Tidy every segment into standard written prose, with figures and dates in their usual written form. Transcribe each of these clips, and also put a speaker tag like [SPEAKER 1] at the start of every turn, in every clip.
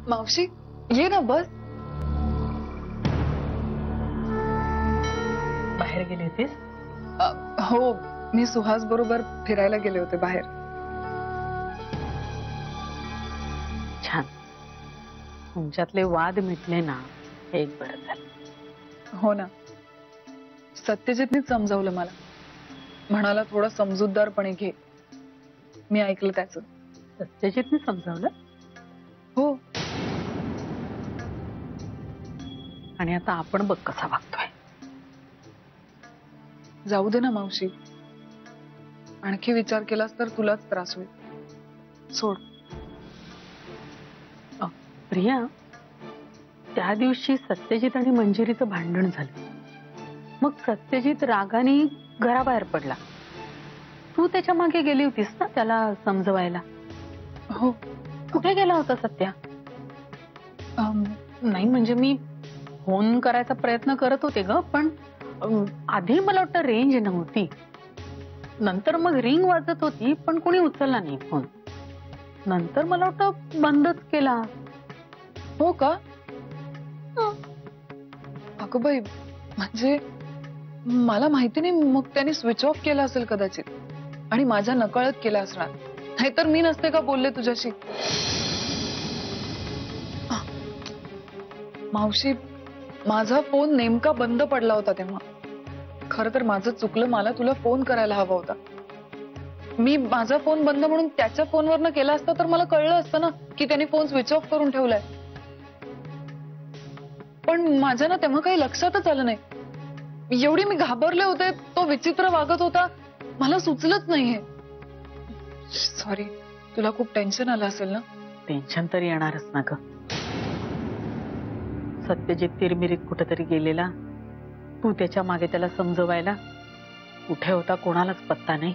[SPEAKER 1] मावशी ये ना बस.
[SPEAKER 2] बाहेर गेली होतीस?
[SPEAKER 1] हो, मी सुहास बरोबर फिरायला गेले होते बाहेर.
[SPEAKER 2] छान. तुमच्यातले वाद मिटले ना, हे एक बरं झालं.
[SPEAKER 1] हो ना, सत्यजितनीच समजावलं मला. म्हणाला थोडं समजूतदारपणे घे. मी ऐकलं त्याचं.
[SPEAKER 2] सत्यजितने समजावलं?
[SPEAKER 1] हो.
[SPEAKER 2] आणि आता आपण बघ कसा वागतोय.
[SPEAKER 1] जाऊ दे ना मावशी, आणखी विचार केलास तर तुलाच त्रास होईल. सोड.
[SPEAKER 2] प्रिया, त्या दिवशी सत्यजित आणि मंजिरीचं भांडण झालं. मग सत्यजित रागाने घराबाहेर पडला. तू त्याच्या मागे गेली होतीस ना त्याला समजवायला?
[SPEAKER 1] हो.
[SPEAKER 2] कुठे गेला होता सत्या? नाही म्हणजे मी फोन करायचा प्रयत्न करत होते ग, पण आधी मला वाटतं रेंज नव्हती. नंतर मग रिंग वाजत होती पण कोणी उचलला नाही फोन. नंतर मला वाटतं बंदच केला.
[SPEAKER 1] हो का? अगं बाई, म्हणजे मला माहिती नाही. मग त्याने स्विच ऑफ केला असेल कदाचित, आणि माझ्या नकळत केला असणार. नाहीतर मी नसते का बोलले तुझ्याशी. मावशी, माझा फोन नेमका बंद पडला होता तेव्हा. खरं तर माझं चुकलं. मला तुला फोन करायला हवा होता. मी माझा फोन बंद म्हणून त्याच्या फोनवरनं केला असता तर मला कळलं असतं ना की त्याने फोन स्विच ऑफ करून ठेवलाय. पण माझ्या ना तेव्हा काही लक्षातच आलं नाही. एवढी मी घाबरले होते. तो विचित्र वागत होता. मला सुचलंच नाहीये. सॉरी. तुला खूप टेन्शन आलं असेल ना?
[SPEAKER 2] टेन्शन तर येणारच ना ग. सत्यजित तिरमिरीत कुठेतरी गेलेला. तू त्याच्या मागे त्याला समजवायला. कुठे होता कोणालाच पत्ता नाही.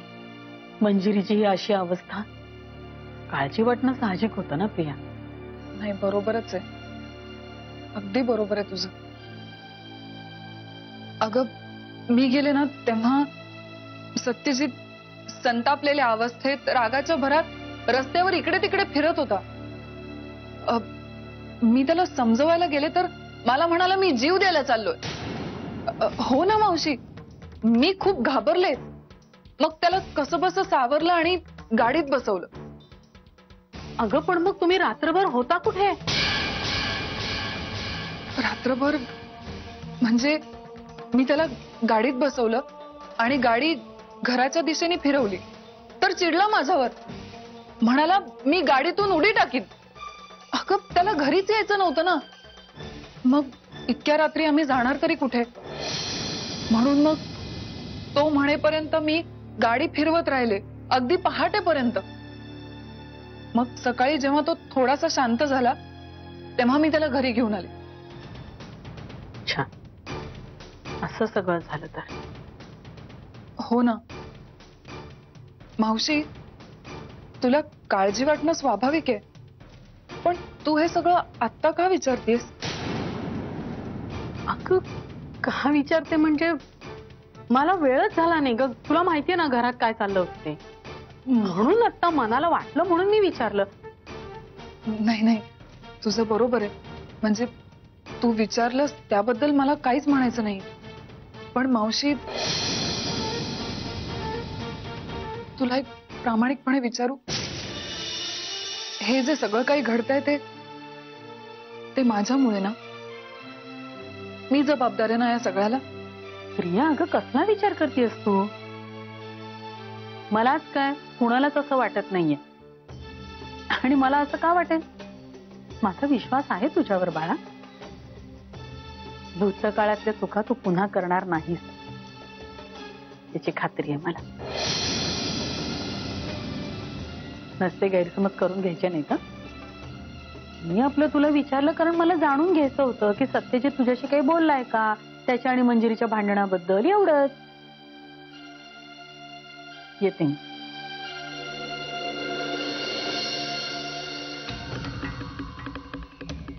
[SPEAKER 2] मंजिरीची ही अशी अवस्था. काळजी वाटणं साहजिक होतं ना प्रिया?
[SPEAKER 1] नाही, बरोबरच आहे. अगदी बरोबर आहे तुझं. अगं, मी गेले ना तेव्हा सत्यजित संतापलेल्या अवस्थेत रागाच्या भरात रस्त्यावर इकडे तिकडे फिरत होता. मी त्याला समजवायला गेले तर मला म्हणाला मी जीव द्यायला चाललोय. हो ना मावशी, मी खूप घाबरले. मग त्याला कसं बसं सावरलं आणि गाडीत बसवलं.
[SPEAKER 2] अगं पण मग तुम्ही रात्रभर होता कुठे?
[SPEAKER 1] रात्रभर म्हणजे मी त्याला गाडीत बसवलं आणि गाडी घराच्या दिशेने फिरवली तर चिडला माझ्यावर. म्हणाला मी गाडीतून उडी टाकीन. अगं, त्याला घरीच यायचं नव्हतं ना. मग इतक्या रात्री आम्ही जाणार तरी कुठे? म्हणून मग तो म्हणेपर्यंत मी गाडी फिरवत राहिले अगदी पहाटेपर्यंत. मग सकाळी जेव्हा तो थोडासा शांत झाला तेव्हा मी त्याला घरी घेऊन आले.
[SPEAKER 2] छान. असं सगळं झालं तर?
[SPEAKER 1] हो ना मावशी, तुला काळजी वाटणं स्वाभाविक आहे. पण तू हे सगळं आत्ता का विचारतेस?
[SPEAKER 2] अगं, का विचारते म्हणजे मला वेळच झाला नाही ग. तुला माहितीये ना घरात काय चाललं होतं ते. म्हणून आता मनाला वाटलं म्हणून मी विचारलं.
[SPEAKER 1] नाही नाही, तुझं बरोबर आहे. म्हणजे तू विचारलंस त्याबद्दल मला काहीच म्हणायचं नाही. पण मावशी, तुला एक प्रामाणिकपणे विचारू? हे जे सगळं काही घडतंय ते माझ्यामुळे ना? मी जबाबदार आहे ना या सगळ्याला?
[SPEAKER 2] प्रिया, अगं कसला विचार करतेस तू? मलाच काय कुणालाच असं वाटत नाहीये. आणि मला असं का वाटेल? माझा विश्वास आहे तुझ्यावर बाळा. भूतकाळातल्या चुका तू पुन्हा करणार नाहीस याची खात्री आहे मला. नसते गैरसमज करून घ्यायचे नाही का? मी आपलं तुला विचारलं कारण मला जाणून घ्यायचं होतं की सत्यजित तुझ्याशी काही बोललाय का त्याच्या आणि मंजिरीच्या भांडणाबद्दल. एवढंच. येते मी.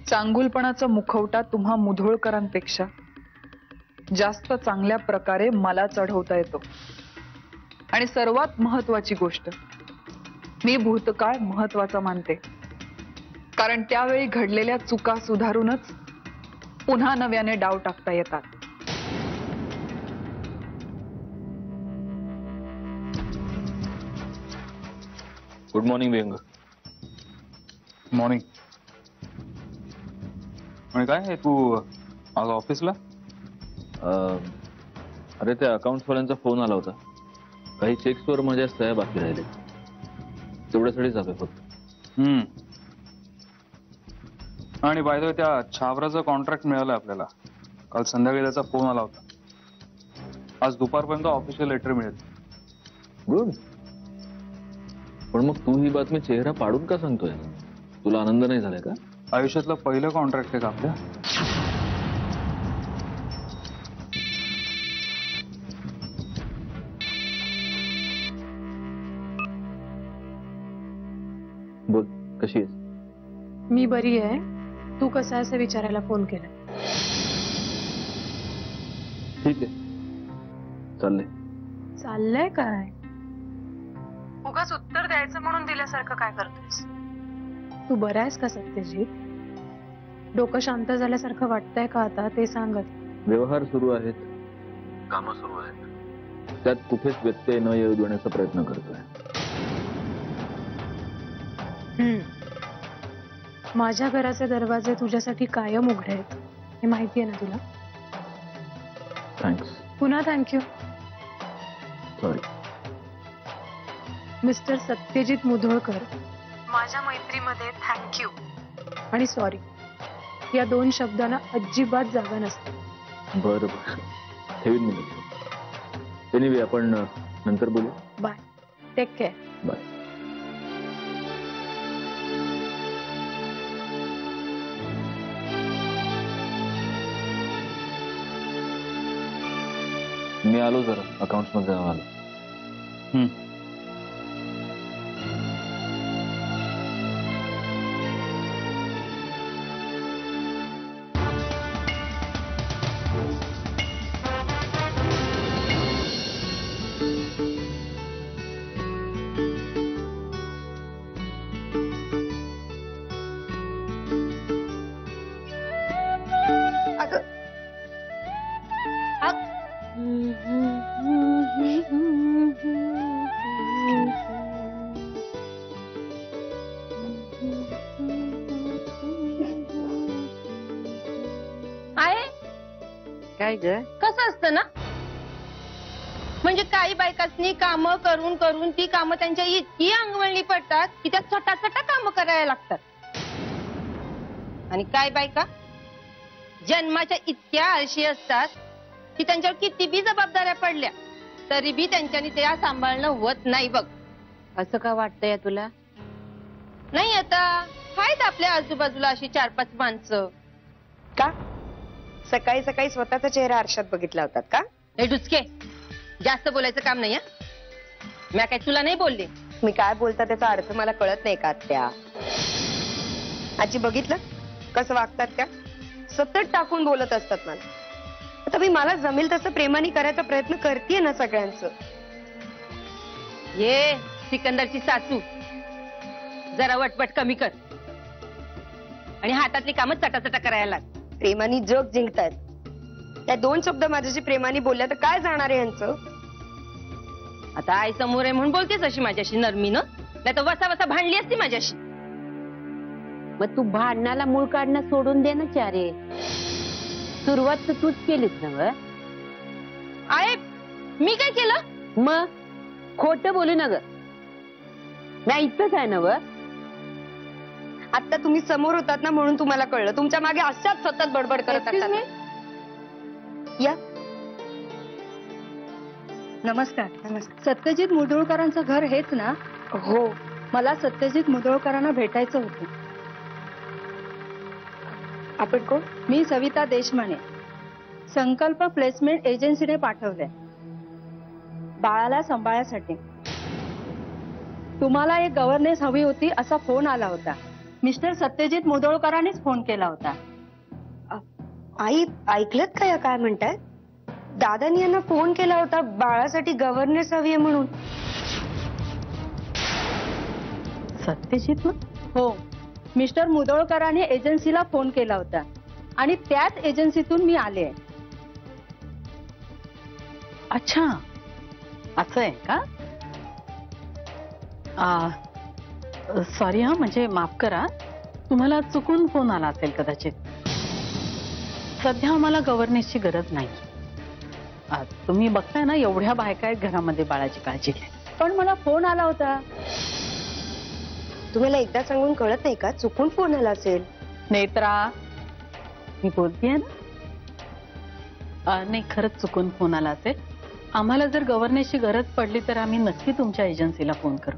[SPEAKER 1] चांगुलपणाचा मुखवटा तुम्हा मुधोळकरांपेक्षा जास्त चांगल्या प्रकारे मला चढवता येतो. आणि सर्वात महत्वाची गोष्ट, मी भूतकाळ महत्वाचा मानते. कारण त्यावेळी घडलेल्या चुका सुधारूनच पुन्हा नव्याने डाव टाकता येतात.
[SPEAKER 3] गुड मॉर्निंग व्यंग.
[SPEAKER 4] मॉर्निंग. म्हणजे काय आहे तू आज ऑफिसला?
[SPEAKER 3] अरे त्या अकाउंट वाल्यांचा फोन आला होता. काही चेक्सवर माझ्या सह्या बाकी राहिले, तेवढ्यासाठी जातोय फक्त.
[SPEAKER 4] आणि बाय द वे त्या छावराचं कॉन्ट्रॅक्ट मिळालं आपल्याला. काल संध्याकाळी त्याचा फोन आला होता. आज दुपारपर्यंत ऑफिशियल लेटर मिळेल.
[SPEAKER 3] गुड. पण मग तू ही बातमी चेहरा पाडून का सांगतोय? तुला आनंद नाही झालाय का?
[SPEAKER 4] आयुष्यातलं पहिलं कॉन्ट्रॅक्ट आहे का आपल्या?
[SPEAKER 3] बोल, कशी आहेस?
[SPEAKER 5] मी बरी आहे. तू कसा आहे असं विचारायला फोन केला.
[SPEAKER 3] ठीक आहे, चाललंय.
[SPEAKER 5] चाललंय काय? उगाच उत्तर द्यायचं म्हणून दिल्यासारखं काय करतोस? तू बरा आहेस का सत्यजित? डोकं शांत झाल्यासारखं वाटतंय का आता ते सांगत.
[SPEAKER 3] व्यवहार सुरू आहेत, कामं सुरू आहेत, त्यात कुठेच व्यत्यय न येऊ देण्याचा प्रयत्न करतोय.
[SPEAKER 5] माझ्या घराचे दरवाजे तुझ्यासाठी कायम उघडे आहेत, हे माहिती आहे ना तुला?
[SPEAKER 3] थँक्स.
[SPEAKER 5] पुन्हा thank you.
[SPEAKER 3] Sorry.
[SPEAKER 5] Mister Satyajit Mudholkar, माझ्या मैत्रीमध्ये थँक्यू आणि सॉरी या 2 शब्दांना अजिबात जागा नसते.
[SPEAKER 3] बरं बरं, ठेवीन मी. एनिवे, आपण नंतर बोलू.
[SPEAKER 5] बाय. Take care.
[SPEAKER 3] बाय. मी आलो जरा अकाउंट्स मध्ये आलो.
[SPEAKER 6] काय ग? कसं असतं ना, म्हणजे काही बायकांनी कामं करून करून ती कामं त्यांच्या इतकी अंगवळणी पडतात की त्या छोटा कामं करायला लागतात. आणि काय बायका जन्माच्या इतक्या आळशी असतात की त्यांच्यावर किती बी जबाबदाऱ्या पडल्या तरी बी त्यांच्यानी त्या सांभाळणं होत नाही बघ. असं का वाटतंय तुला? नाही, आता आहेत आपल्या आजूबाजूला अशी 4-5 माणसं.
[SPEAKER 7] का सकाळी सकाळी स्वतःचा चेहरा आरशात बघितला होतात का?
[SPEAKER 6] हे डुचके, जास्त बोलायचं काम नाही. मी काय तुला नाही बोलले?
[SPEAKER 7] मी काय बोलता त्याचा अर्थ मला कळत नाही का आत्या? आजी बघितलं कसं वागतात त्या? सतत टाकून बोलत असतात मला. आता मी मला जमेल तसं प्रेमाने करायचा प्रयत्न करतेय ना सगळ्यांचं.
[SPEAKER 6] ये सिकंदरची सासू, जरा वटवट कमी कर आणि हातातली कामं चटाचटा करायला लाग.
[SPEAKER 7] प्रेमाने जग जिंकतायत. त्या 2 शब्द माझ्याशी प्रेमाने बोलल्या तर काय जाणार आहे यांचं?
[SPEAKER 6] आता आई समोर आहे म्हणून बोलतेस अशी माझ्याशी नरमीनं, नाही तर वसा वसा भांडली असती माझ्याशी.
[SPEAKER 8] मग तू भांडणाला मूळ काढणं सोडून दे ना चारे. सुरुवात तर तूच केलीस ना व.
[SPEAKER 6] आहे मी काय केलं?
[SPEAKER 8] मग खोटं बोलू ना ग. नाही इथंच आहे ना व.
[SPEAKER 7] आता तुम्ही समोर होतात ना म्हणून तुम्हाला कळलं. तुमच्या मागे अशाच सतत बडबड करत असतात. या.
[SPEAKER 9] नमस्कार. सत्यजित मुधोळकरांचं घर हेच ना?
[SPEAKER 7] हो.
[SPEAKER 9] मला सत्यजित मुधोळकरांना भेटायचं होतं.
[SPEAKER 7] आपण कोण?
[SPEAKER 9] मी सविता देशमाने. संकल्प प्लेसमेंट एजन्सीने पाठवलंय बाळाला सांभाळण्यासाठी. तुम्हाला एक गव्हर्नन्स हवी होती असा फोन आला होता. मिस्टर सत्यजित मुधोळकरांनीच फोन केला होता.
[SPEAKER 7] आई ऐकलत का या काय म्हणताय? दादानी यांना फोन केला होता बाळासाठी गव्हर्नन्स हवी आहे म्हणून.
[SPEAKER 2] सत्यजित ना?
[SPEAKER 9] हो, मिस्टर मुदोळकरांनी एजन्सीला फोन केला होता आणि त्याच एजन्सीतून मी आले आहे.
[SPEAKER 2] अच्छा, असं आहे का? सॉरी हा, म्हणजे माफ करा, तुम्हाला चुकून फोन आला असेल कदाचित. सध्या आम्हाला गव्हर्नन्सची गरज नाही. तुम्ही बघताय ना, एवढ्या बायका आहेत घरामध्ये, बाळाची काळजी घ्या.
[SPEAKER 9] पण मला फोन आला होता.
[SPEAKER 7] तुम्हाला एकदा सांगून कळत नाही का? चुकून फोन आला असेल.
[SPEAKER 2] नेत्रा, मी बोलतेय ना. नाही, खरंच चुकून फोन आला असेल. आम्हाला जर गव्हर्नन्सची गरज पडली तर आम्ही नक्की तुमच्या एजन्सीला फोन करू.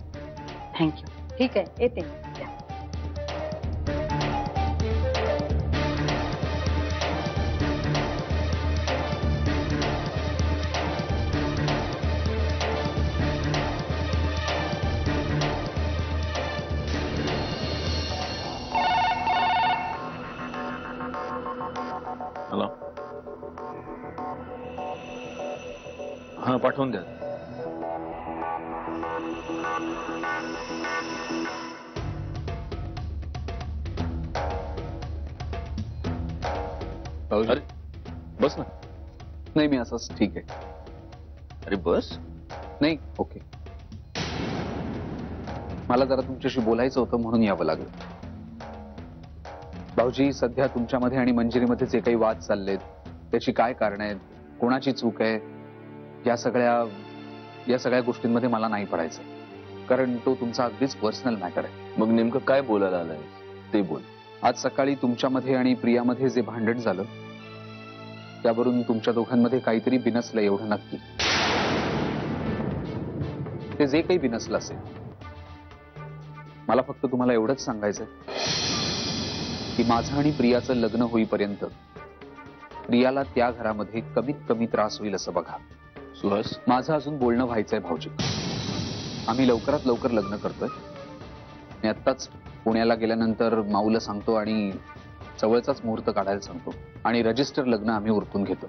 [SPEAKER 2] थँक्यू.
[SPEAKER 9] ठीक आहे, येते.
[SPEAKER 3] हॅलो. हा, पाठवून द्या. अरे बस ना.
[SPEAKER 10] नाही, मी असंच ठीक आहे.
[SPEAKER 3] अरे बस.
[SPEAKER 10] नाही, ओके. मला जरा तुमच्याशी बोलायचं होतं म्हणून यावं लागलं. भाऊजी, सध्या तुमच्यामध्ये आणि मंजिरीमध्ये जे काही वाद चाललेत त्याची काय कारण आहेत, कोणाची चूक आहे, या सगळ्या गोष्टींमध्ये मला नाही पडायचं, कारण तो तुमचा अगदीच पर्सनल मॅटर आहे.
[SPEAKER 3] मग नेमकं काय बोलायला आलंय ते बोल.
[SPEAKER 10] आज सकाळी तुमच्यामध्ये आणि प्रियामध्ये जे भांडण झालं त्यावरून तुमच्या दोघांमध्ये काहीतरी बिनसलं, एवढं नक्की. ते जे काही बिनसलं असेल, मला फक्त तुम्हाला एवढंच सांगायचंय की माझं आणि प्रियाचं लग्न होईपर्यंत प्रियाला त्या घरामध्ये कमीत कमी त्रास होईल असं बघा.
[SPEAKER 3] सुहास,
[SPEAKER 10] माझं अजून बोलणं व्हायचंय भाऊजी. आम्ही लवकरात लवकर लग्न करतोय. मी आत्ताच पुण्याला गेल्यानंतर माऊला सांगतो आणि जवळचाच मुहूर्त काढायला सांगतो आणि रजिस्टर लग्न आम्ही उरकून घेतो.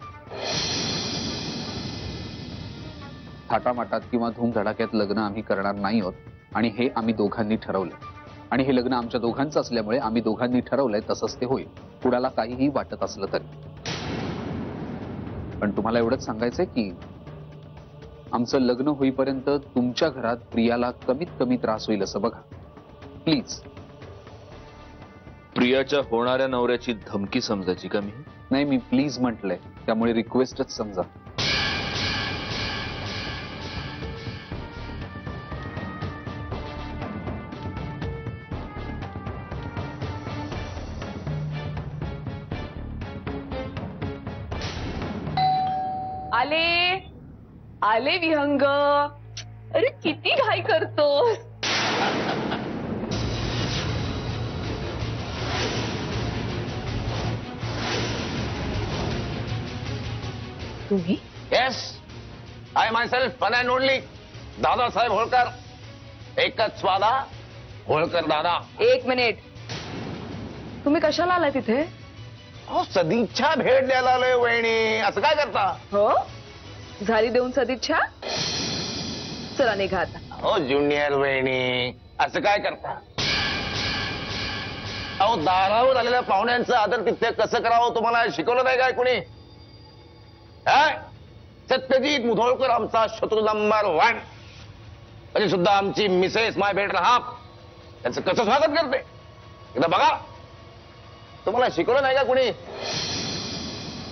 [SPEAKER 10] थाटामाटात किंवा धूमधडाक्यात लग्न आम्ही करणार नाही आहोत आणि हे आम्ही दोघांनी ठरवलंय. आणि हे लग्न आमच्या दोघांचं असल्यामुळे आम्ही दोघांनी ठरवलंय तसंच ते होईल, कुणाला काहीही वाटत असलं तरी. पण तुम्हाला एवढंच सांगायचंय की आमचं लग्न होईपर्यंत तुमच्या घरात प्रियाला कमीत कमी त्रास होईल असं बघा, प्लीज.
[SPEAKER 3] प्रियाच्या होणाऱ्या नवऱ्याची धमकी समजायची का मी?
[SPEAKER 10] नाही, मी प्लीज म्हटलंय, त्यामुळे रिक्वेस्टच समजा.
[SPEAKER 1] आले आले विहंग. अरे किती घाई करतोस. तुम्ही?
[SPEAKER 11] Yes, I my self one and only Dadasaheb Holkar. एकच स्वादा, होळकर दादा.
[SPEAKER 1] एक मिनिट, तुम्ही कशाला आलाय तिथे?
[SPEAKER 11] सदिच्छा भेट द्यायला आलोय वहिनी. असं काय करता?
[SPEAKER 1] हो, झाली देऊन सदिच्छा. चला निघा आता.
[SPEAKER 11] हो ज्युनियर वहिनी, असं काय करता? अहो, दारावर आलेल्या पाहुण्यांचं आदर तिथे कसं करावं तुम्हाला शिकवलं नाही काय कुणी? सत्यजित मुधोळकर आमचा शत्रू नंबर 1, तरी सुद्धा आमची मिसेस माय बेटर हाफ त्याचं कसं स्वागत करते एकदा बघा. तुम्हाला शिकवलं नाही का कुणी?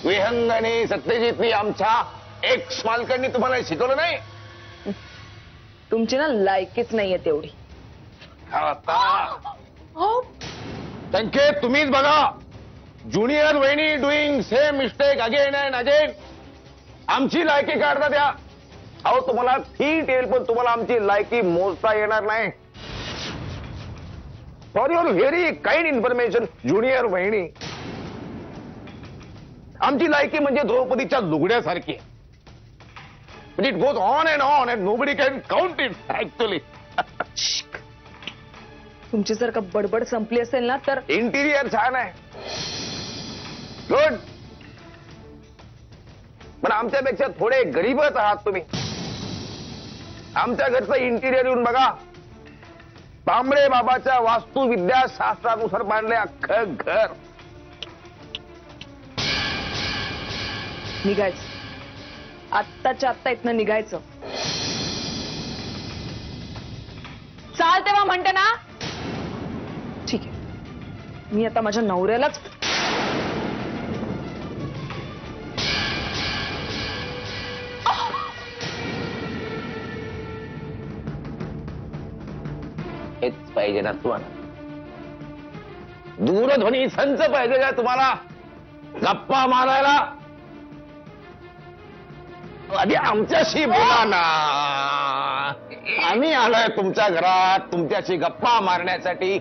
[SPEAKER 11] विहंग आणि सत्यजितनी आमच्या एक्स मालकांनी तुम्हाला शिकवलं नाही?
[SPEAKER 1] तुमची ना लायकीच नाहीये तेवढी.
[SPEAKER 11] संकेत तुम्हीच बघा. ज्युनियर वहिनी doing same mistake again and again. आमची लायकी काढता द्या. अहो, तुम्हाला ठीक येईल पण तुम्हाला आमची लायकी मोजता येणार नाही. For your very kind information junior वहिनी, आमची लायकी म्हणजे द्रौपदीच्या लुगड्यासारखी. It goes on and nobody can count it actually.
[SPEAKER 1] तुमची जर का बडबड संपली असेल ना तर.
[SPEAKER 11] इंटिरियर छान आहे, गुड, पण आमच्यापेक्षा थोडे गरीबच आहात तुम्ही. आमच्या घरचं इंटिरियर येऊन बघा. तांबडे बाबाच्या वास्तुविद्या शास्त्रानुसार बांधले अख्खं घर.
[SPEAKER 1] निघायचं, आत्ताच्या आत्ता इथनं निघायचं. चाल तेव्हा म्हणते ना. ठीक आहे, मी आता माझ्या नवऱ्यालाच
[SPEAKER 11] हेच पाहिजे ना तुम्हाला? दूरध्वनी संच पाहिजे का तुम्हाला गप्पा मारायला? आधी आमच्याशी बोला ना. आम्ही आलोय तुमच्या घरात तुमच्याशी गप्पा मारण्यासाठी.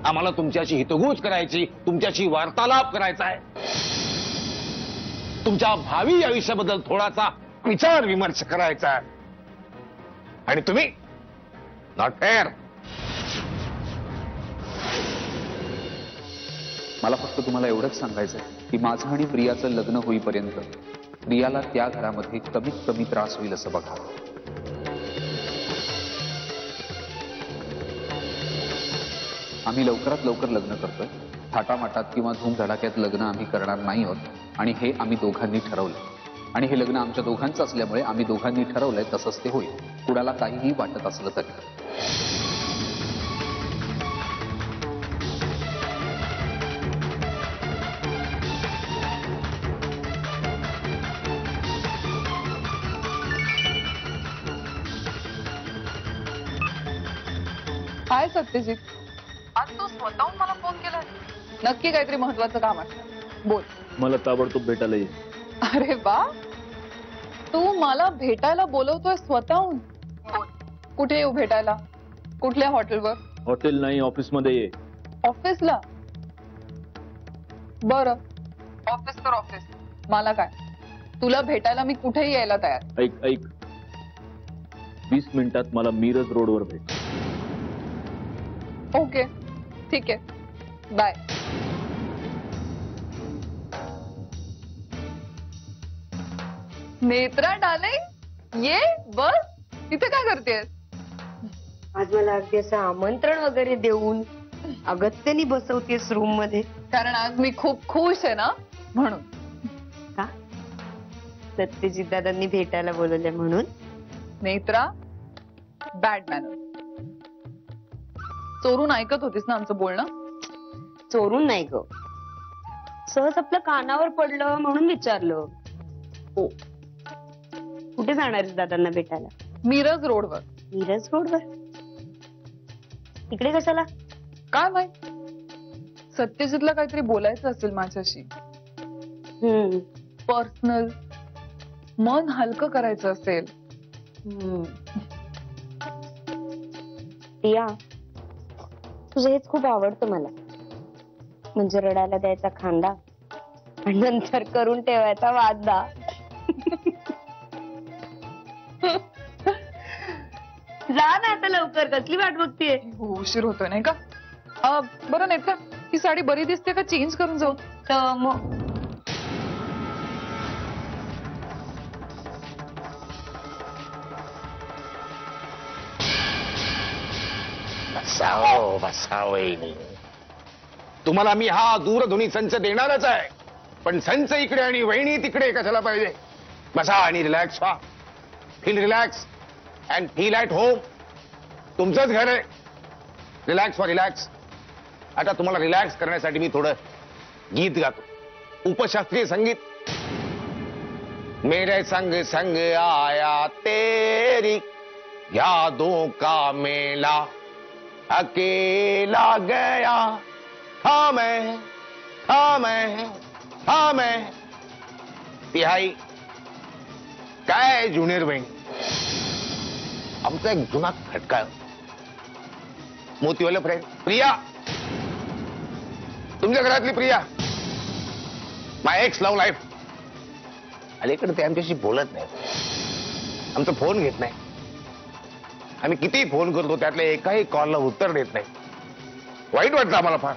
[SPEAKER 11] आम्हाला तुमच्याशी हितगुज करायची, तुमच्याशी वार्तालाप करायचा आहे, तुमच्या भावी आयुष्याबद्दल थोडासा विचार विमर्श करायचा आहे. आणि तुम्ही नॉट फेअर.
[SPEAKER 10] मला फक्त तुम्हाला एवढंच सांगायचंय की माझं आणि प्रियाचं लग्न होईपर्यंत प्रियाला त्या घरामध्ये कमीत कमी त्रास होईल असं बघा. आम्ही लवकरात लवकर लग्न करतोय. थाटामाटात किंवा धूमधडाक्यात लग्न आम्ही करणार नाही आहोत आणि हे आम्ही दोघांनी ठरवलंय. आणि हे लग्न आमच्या दोघांचं असल्यामुळे आम्ही दोघांनी ठरवलंय तसंच ते होईल. कुणाला काहीही वाटत असलं तरी.
[SPEAKER 1] हाय सत्यजित, आज तू स्वतःहून मला फोन केला. नक्की काहीतरी महत्वाचं काम आहे, बोल.
[SPEAKER 3] मला ताबडतोब भेटायला ये.
[SPEAKER 1] अरे वा, तू मला भेटायला बोलवतोय स्वतःहून. बोल, कुठे येऊ भेटायला? कुठल्या हॉटेलवर?
[SPEAKER 3] हॉटेल नाही, ऑफिसमध्ये ये.
[SPEAKER 1] ऑफिसला? बरं, ऑफिस तर ऑफिस, मला काय. तुला भेटायला मी कुठेही यायला तयार.
[SPEAKER 3] ऐक ऐक, 20 मिनिटात मला मिरज रोडवर भेट.
[SPEAKER 1] ओके, ठीक आहे, बाय. नेत्रा डार्लिंग, ये बस. इथे काय करतेस?
[SPEAKER 7] आज मला अगदी असं आमंत्रण वगैरे देऊन अगत्याने बसवतेस रूम मध्ये.
[SPEAKER 1] कारण आज मी खूप खुश आहे ना, म्हणून.
[SPEAKER 7] का? सत्यजित दादांनी भेटायला बोलवले म्हणून?
[SPEAKER 1] Netra, bad manner. चोरून ऐकत होतीस ना आमचं बोलणं?
[SPEAKER 7] चोरून नाही ग, सहज आपलं कानावर पडलं म्हणून विचारलं. हो, कुठे जाणार आहेस दादांना भेटायला?
[SPEAKER 1] मिरज रोडवर.
[SPEAKER 7] मिरज रोडवर? इकडे कशाला?
[SPEAKER 1] काय माहित, सत्यजितला काहीतरी बोलायचं असेल माझ्याशी. पर्सनल, मन हलकं करायचं असेल.
[SPEAKER 7] प्रिया, तुझं हेच खूप आवडतं मला. म्हणजे रडायला द्यायचा खांदा आणि नंतर करून ठेवायचा वादा. जा ना आता लवकर, कसली वाट बघतीये?
[SPEAKER 1] उशीर होतोय नाही का? बरं नेत्रा, ही साडी बरी दिसते का चेंज करून जाऊ?
[SPEAKER 7] तर मग
[SPEAKER 11] बसाओ बसाओ. तुम्हाला मी हा दूरध्वनी संच देणारच आहे, पण संच इकडे आणि वहिनी तिकडे कशाला पाहिजे? बसा आणि रिलॅक्स व्हा. Feel relax and feel at home. तुमचंच घर आहे. रिलॅक्स व्हा, रिलॅक्स. आता तुम्हाला रिलॅक्स करण्यासाठी मी थोडं गीत गातो, उपशास्त्रीय संगीत. मेरे संग संग आया तेरी यादों का मेला, अकेला गया था मैं, था मैं, था मैं. तिहाई काय ज्युनियर बहीण, आमचा एक जुना खटका. मोतीवाला फ्रेंड प्रिया, तुमच्या घरातली Priya, my ex love life. अलीकडे ते आमच्याशी बोलत नाही, आमचा फोन घेत नाही. आम्ही किती फोन करतो त्यातल्या एकाही कॉलला उत्तर देत नाही. वाईट वाटतं आम्हाला फार.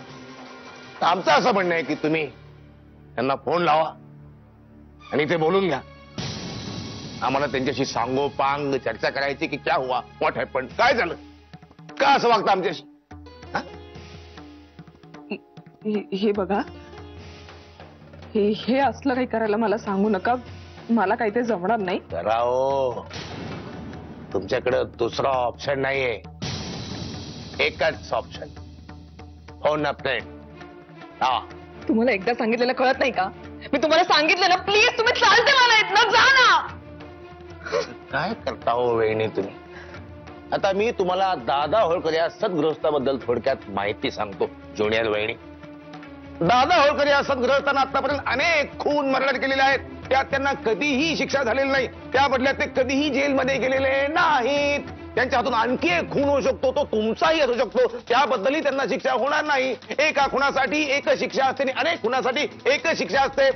[SPEAKER 11] तर आमचं असं म्हणणं आहे की तुम्ही त्यांना फोन लावा आणि ते बोलून घ्या. आम्हाला त्यांच्याशी सांगोपांग चर्चा करायची की क्या हुआ, व्हॉट हॅपन, काय झालं. का असं वागता आमच्याशी? हा?
[SPEAKER 1] हे बघा, हे असलं काही करायला मला सांगू नका. मला काही ते जमणार नाही.
[SPEAKER 11] राव, तुमच्याकडे दुसरा ऑप्शन नाहीये. एकच ऑप्शन, फोन अ फ्रेंड. हा,
[SPEAKER 1] तुम्हाला एकदा सांगितलेलं कळत नाही का? मी तुम्हाला सांगितलं ना, प्लीज तुम्ही चालते मला इथनं जा ना.
[SPEAKER 11] काय करता हो वहिनी तुम्ही? आता मी तुम्हाला दादा होळकर या सद्गृहस्थाबद्दल थोडक्यात माहिती सांगतो. ज्युनियर वहिनी, दादा होळकर या सद्गृहस्थानं आतापर्यंत अनेक खून मर्डर केलेले आहेत. त्यात त्यांना कधीही शिक्षा झालेली नाही. त्या बदल्यात ते कधीही जेलमध्ये गेलेले नाहीत. त्यांच्या हातून आणखी एक खून होऊ शकतो, तो तुमचाही असू शकतो. त्याबद्दलही त्यांना शिक्षा होणार नाही. एका खुनासाठी एकच शिक्षा असते आणि अनेक खुनासाठी एकच शिक्षा असते.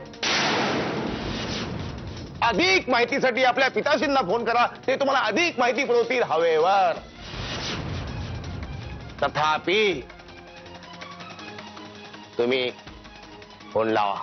[SPEAKER 11] अधिक माहितीसाठी आपल्या पिताश्रींना फोन करा. ते तुम्हाला अधिक माहिती पुरवतील. हवेवर तथापि तुम्ही फोन लावा.